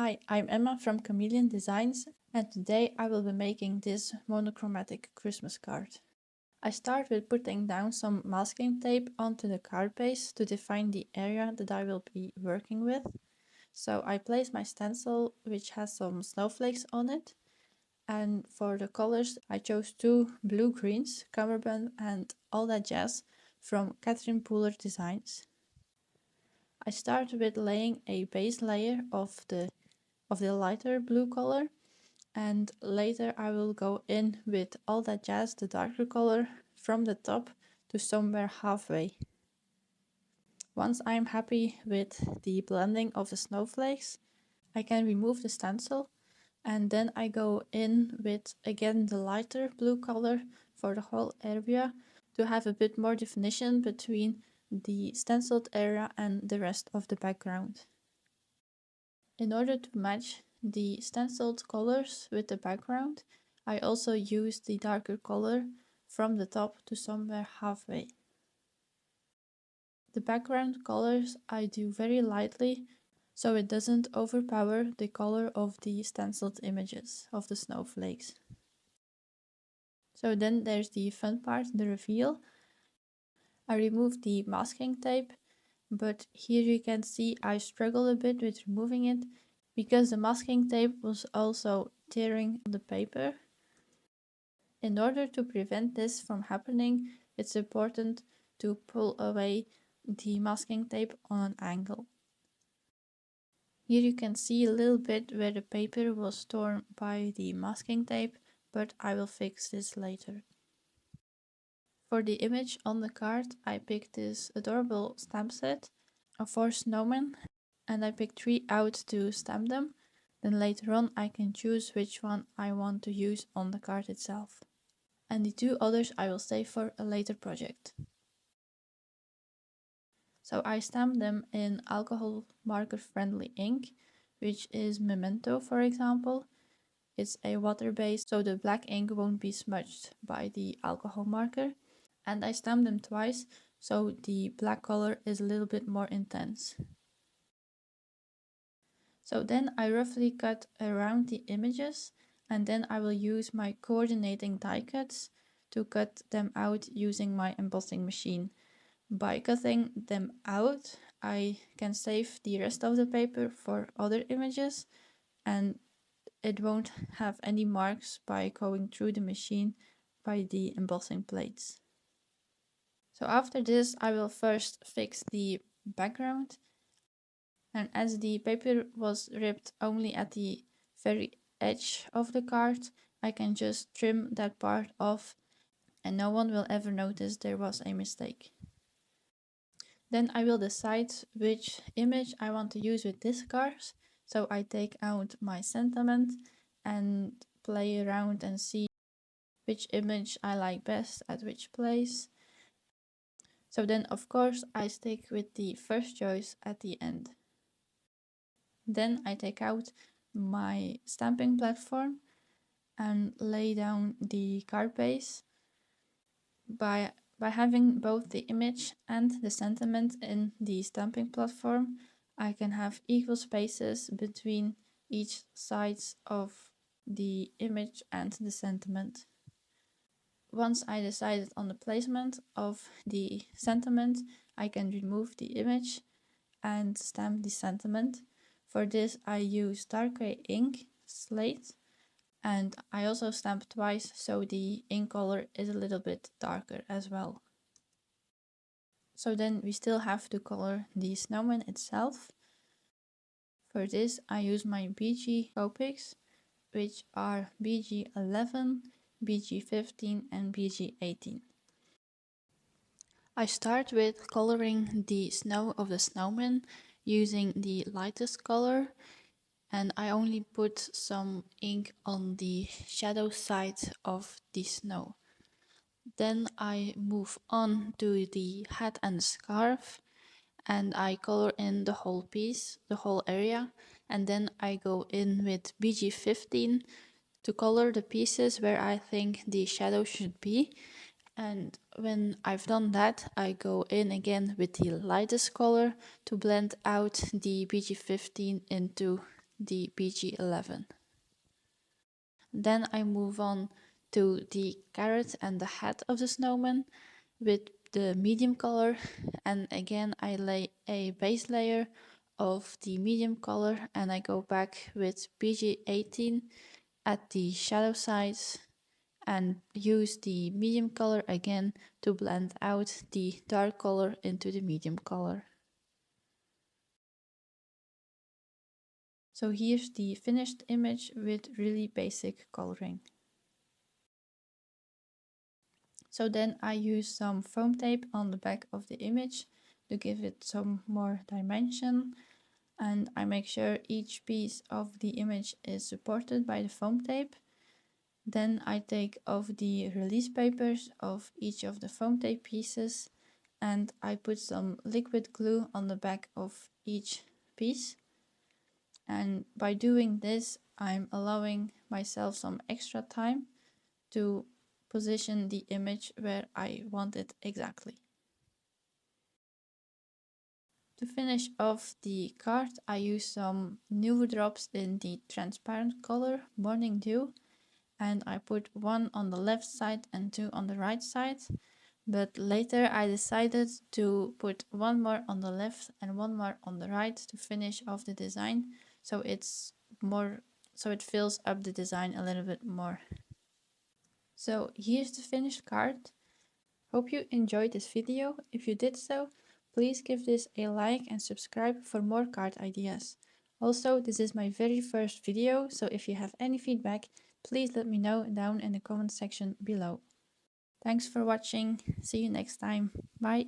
Hi, I'm Emma from Kamelion Designs, and today I will be making this monochromatic Christmas card. I start with putting down some masking tape onto the card base to define the area that I will be working with. So I place my stencil, which has some snowflakes on it, and for the colors I chose two blue-greens, Cummerbund and All That Jazz from Monochromatic Designs. I start with laying a base layer of the lighter blue color, and later I will go in with All That Jazz, the darker color, from the top to somewhere halfway. Once I'm happy with the blending of the snowflakes, I can remove the stencil, and then I go in with again the lighter blue color for the whole area to have a bit more definition between the stenciled area and the rest of the background. In order to match the stenciled colors with the background, I also use the darker color from the top to somewhere halfway. The background colors I do very lightly so it doesn't overpower the color of the stenciled images of the snowflakes. So then there's the fun part, the reveal. I remove the masking tape, but here you can see I struggle a bit with removing it because the masking tape was also tearing the paper. In order to prevent this from happening, it's important to pull away the masking tape on an angle. Here you can see a little bit where the paper was torn by the masking tape, but I will fix this later. For the image on the card, I picked this adorable stamp set of 4 snowmen, and I picked 3 out to stamp them. Then later on I can choose which one I want to use on the card itself. And the 2 others I will save for a later project. So I stamped them in alcohol marker friendly ink, which is Memento, for example. It's a water-based, so the black ink won't be smudged by the alcohol marker. And I stamped them twice, so the black color is a little bit more intense. So then I roughly cut around the images, and then I will use my coordinating die cuts to cut them out using my embossing machine. By cutting them out, I can save the rest of the paper for other images, and it won't have any marks by going through the machine by the embossing plates. So after this, I will first fix the background, and as the paper was ripped only at the very edge of the card, I can just trim that part off and no one will ever notice there was a mistake. Then I will decide which image I want to use with this card. So I take out my sentiment and play around and see which image I like best at which place. So then of course I stick with the first choice at the end. Then I take out my stamping platform and lay down the card base. By having both the image and the sentiment in the stamping platform, I can have equal spaces between each sides of the image and the sentiment. Once I decided on the placement of the sentiment, I can remove the image and stamp the sentiment. For this I use dark gray ink, slate, and I also stamp twice so the ink color is a little bit darker as well. So then we still have to color the snowman itself. For this I use my BG Copics, which are BG11, BG15 and BG18. I start with coloring the snow of the snowman using the lightest color, and I only put some ink on the shadow side of the snow. Then I move on to the hat and the scarf, and I color in the whole piece, the whole area, and then I go in with BG15 to color the pieces where I think the shadow should be. And when I've done that, I go in again with the lightest color to blend out the BG15 into the PG11. Then I move on to the carrot and the hat of the snowman with the medium color, and again I lay a base layer of the medium color and I go back with PG18 at the shadow sides and use the medium color again to blend out the dark color into the medium color. So here's the finished image with really basic coloring. So then I use some foam tape on the back of the image to give it some more dimension, and I make sure each piece of the image is supported by the foam tape. Then I take off the release papers of each of the foam tape pieces and I put some liquid glue on the back of each piece. And by doing this, I'm allowing myself some extra time to position the image where I want it exactly. To finish off the card, I use some Nuvo drops in the transparent color Morning Dew, and I put one on the left side and two on the right side. But later I decided to put one more on the left and one more on the right to finish off the design, so it fills up the design a little bit more. So here's the finished card. Hope you enjoyed this video. If you did so, please give this a like and subscribe for more card ideas. Also, this is my very first video, so if you have any feedback, please let me know down in the comment section below. Thanks for watching. See you next time. Bye.